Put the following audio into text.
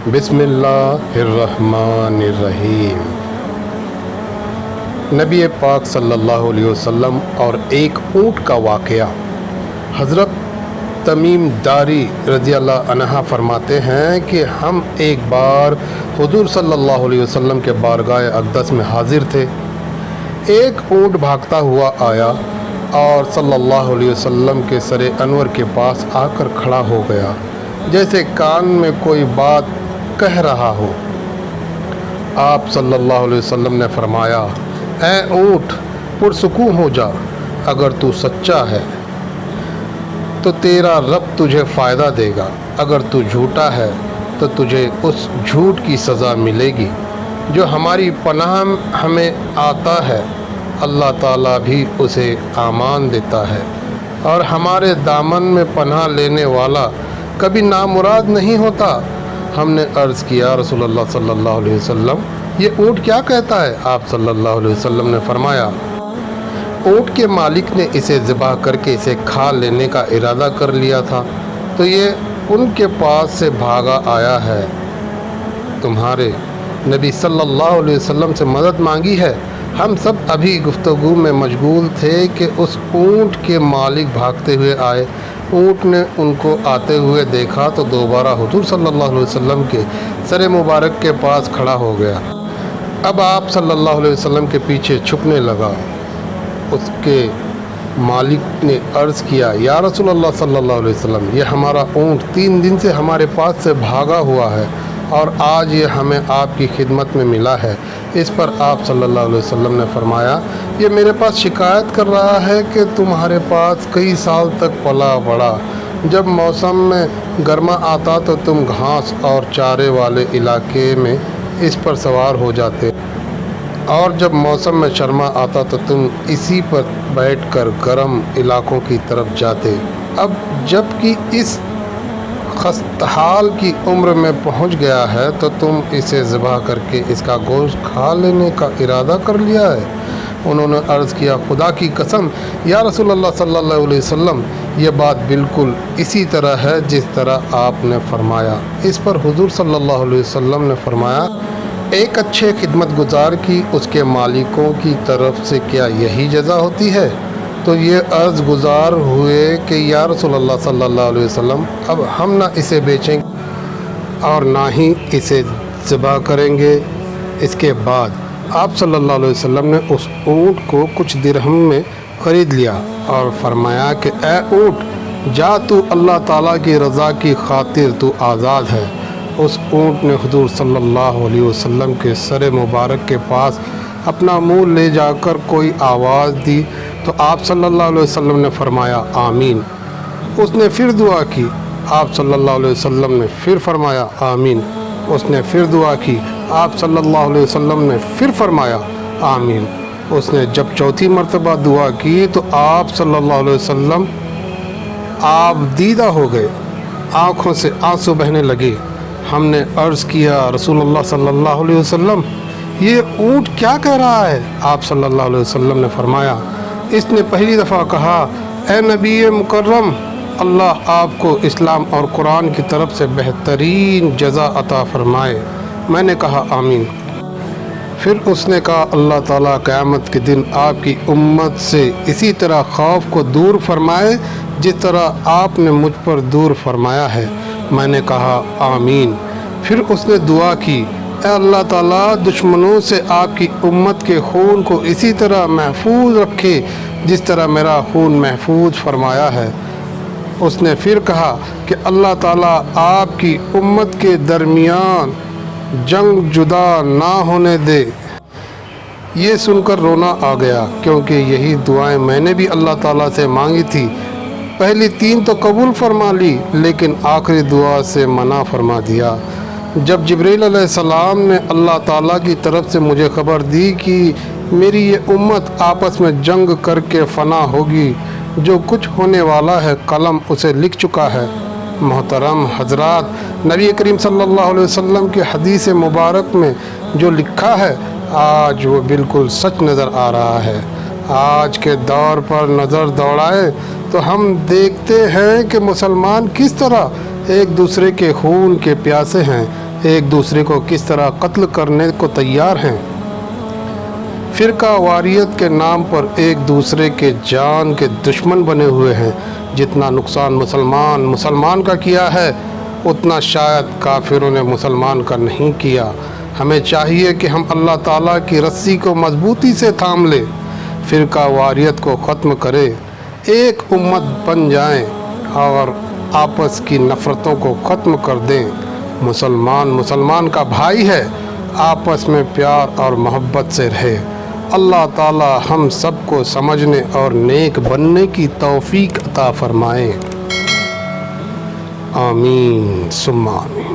بسم اللہ الرحمن الرحیم۔ نبی پاک صلی اللہ علیہ وسلم اور ایک اونٹ کا واقعہ۔ حضرت تمیم داری رضی اللہ عنہ فرماتے ہیں کہ ہم ایک بار حضور صلی اللہ علیہ وسلم کے بارگاہ اقدس میں حاضر تھے۔ ایک اونٹ بھاگتا ہوا آیا اور صلی اللہ علیہ وسلم کے سر انور کے پاس آ کر کھڑا ہو گیا، جیسے کان میں کوئی بات کہہ رہا ہو۔ آپ صلی اللہ علیہ وسلم نے فرمایا، اے اونٹ پرسکون ہو جا، اگر تو سچا ہے تو تیرا رب تجھے فائدہ دے گا، اگر تو جھوٹا ہے تو تجھے اس جھوٹ کی سزا ملے گی۔ جو ہماری پناہ ہمیں آتا ہے اللہ تعالیٰ بھی اسے امان دیتا ہے، اور ہمارے دامن میں پناہ لینے والا کبھی نامراد نہیں ہوتا۔ ہم نے عرض کیا، رسول اللہ صلی اللہ علیہ وسلم یہ اونٹ کیا کہتا ہے؟ آپ صلی اللہ علیہ وسلم نے فرمایا، اونٹ کے مالک نے اسے ذبح کر کے اسے کھا لینے کا ارادہ کر لیا تھا، تو یہ ان کے پاس سے بھاگا آیا ہے، تمہارے نبی صلی اللہ علیہ وسلم سے مدد مانگی ہے۔ ہم سب ابھی گفتگو میں مشغول تھے کہ اس اونٹ کے مالک بھاگتے ہوئے آئے۔ اونٹ نے ان کو آتے ہوئے دیکھا تو دوبارہ حضور صلی اللہ علیہ وسلم کے سر مبارک کے پاس کھڑا ہو گیا۔ اب آپ صلی اللہ علیہ وسلم کے پیچھے چھپنے لگا۔ اس کے مالک نے عرض کیا، یا رسول اللہ صلی اللہ علیہ وسلم، یہ ہمارا اونٹ 3 دن سے ہمارے پاس سے بھاگا ہوا ہے اور آج یہ ہمیں آپ کی خدمت میں ملا ہے۔ اس پر آپ صلی اللہ علیہ وسلم نے فرمایا، یہ میرے پاس شکایت کر رہا ہے کہ تمہارے پاس کئی سال تک پلا بڑھا، جب موسم میں گرما آتا تو تم گھاس اور چارے والے علاقے میں اس پر سوار ہو جاتے، اور جب موسم میں سرما آتا تو تم اسی پر بیٹھ کر گرم علاقوں کی طرف جاتے۔ اب جب کہ اس خستحال کی عمر میں پہنچ گیا ہے تو تم اسے ذبح کر کے اس کا گوشت کھا لینے کا ارادہ کر لیا ہے۔ انہوں نے عرض کیا، خدا کی قسم یا رسول اللہ صلی اللہ علیہ وسلم، یہ بات بالکل اسی طرح ہے جس طرح آپ نے فرمایا۔ اس پر حضور صلی اللہ علیہ وسلم نے فرمایا، ایک اچھے خدمت گزار کی اس کے مالکوں کی طرف سے کیا یہی جزا ہوتی ہے؟ تو یہ عرض گزار ہوئے کہ یا رسول اللہ صلی اللہ علیہ وسلم، اب ہم نہ اسے بیچیں اور نہ ہی اسے ذبح کریں گے۔ اس کے بعد آپ صلی اللہ علیہ وسلم نے اس اونٹ کو کچھ درہم میں خرید لیا اور فرمایا کہ اے اونٹ، جا تو اللہ تعالیٰ کی رضا کی خاطر تو آزاد ہے۔ اس اونٹ نے حضور صلی اللہ علیہ وسلم کے سر مبارک کے پاس اپنا منہ لے جا کر کوئی آواز دی تو آپ صلی اللہ علیہ وسلم نے فرمایا، آمین۔ اس نے پھر دعا کی، آپ صلی اللہ علیہ وسلم نے پھر فرمایا، آمین۔ اس نے پھر دعا کی، آپ صلی اللہ علیہ وسلم نے پھر فرمایا، آمین۔ اس نے جب چوتھی مرتبہ دعا کی تو آپ صلی اللہ علیہ وسلم آپ دیدہ ہو گئے، آنکھوں سے آنسو بہنے لگے۔ ہم نے عرض کیا، رسول اللہ صلی اللہ علیہ وسلم، یہ اونٹ کیا کہہ رہا ہے؟ آپ صلی اللہ علیہ وسلم نے فرمایا، اس نے پہلی دفعہ کہا، اے نبی مکرم، اللہ آپ کو اسلام اور قرآن کی طرف سے بہترین جزا عطا فرمائے۔ میں نے کہا، آمین۔ پھر اس نے کہا، اللہ تعالیٰ قیامت کے دن آپ کی امت سے اسی طرح خوف کو دور فرمائے جس طرح آپ نے مجھ پر دور فرمایا ہے۔ میں نے کہا، آمین۔ پھر اس نے دعا کی، اے اللہ تعالیٰ، دشمنوں سے آپ کی امت کے خون کو اسی طرح محفوظ رکھے جس طرح میرا خون محفوظ فرمایا ہے۔ اس نے پھر کہا کہ اللہ تعالیٰ آپ کی امت کے درمیان جنگ جدا نہ ہونے دے۔ یہ سن کر رونا آ گیا، کیونکہ یہی دعائیں میں نے بھی اللہ تعالیٰ سے مانگی تھی۔ پہلی 3 تو قبول فرما لی، لیکن آخری دعا سے منع فرما دیا۔ جب جبرائیل علیہ السلام نے اللہ تعالیٰ کی طرف سے مجھے خبر دی کہ میری یہ امت آپس میں جنگ کر کے فنا ہوگی، جو کچھ ہونے والا ہے قلم اسے لکھ چکا ہے۔ محترم حضرات، نبی کریم صلی اللہ علیہ وسلم کی حدیث مبارک میں جو لکھا ہے آج وہ بالکل سچ نظر آ رہا ہے۔ آج کے دور پر نظر دوڑائے تو ہم دیکھتے ہیں کہ مسلمان کس طرح ایک دوسرے کے خون کے پیاسے ہیں، ایک دوسرے کو کس طرح قتل کرنے کو تیار ہیں۔ فرقہ واریت کے نام پر ایک دوسرے کے جان کے دشمن بنے ہوئے ہیں۔ جتنا نقصان مسلمان کا کیا ہے اتنا شاید کافروں نے مسلمان کا نہیں کیا۔ ہمیں چاہیے کہ ہم اللہ تعالیٰ کی رسی کو مضبوطی سے تھام لیں، فرقہ واریت کو ختم کریں، ایک امت بن جائیں اور آپس کی نفرتوں کو ختم کر دیں۔ مسلمان کا بھائی ہے، آپس میں پیار اور محبت سے رہے۔ اللہ تعالی ہم سب کو سمجھنے اور نیک بننے کی توفیق عطا فرمائے۔ آمین ثم آمین۔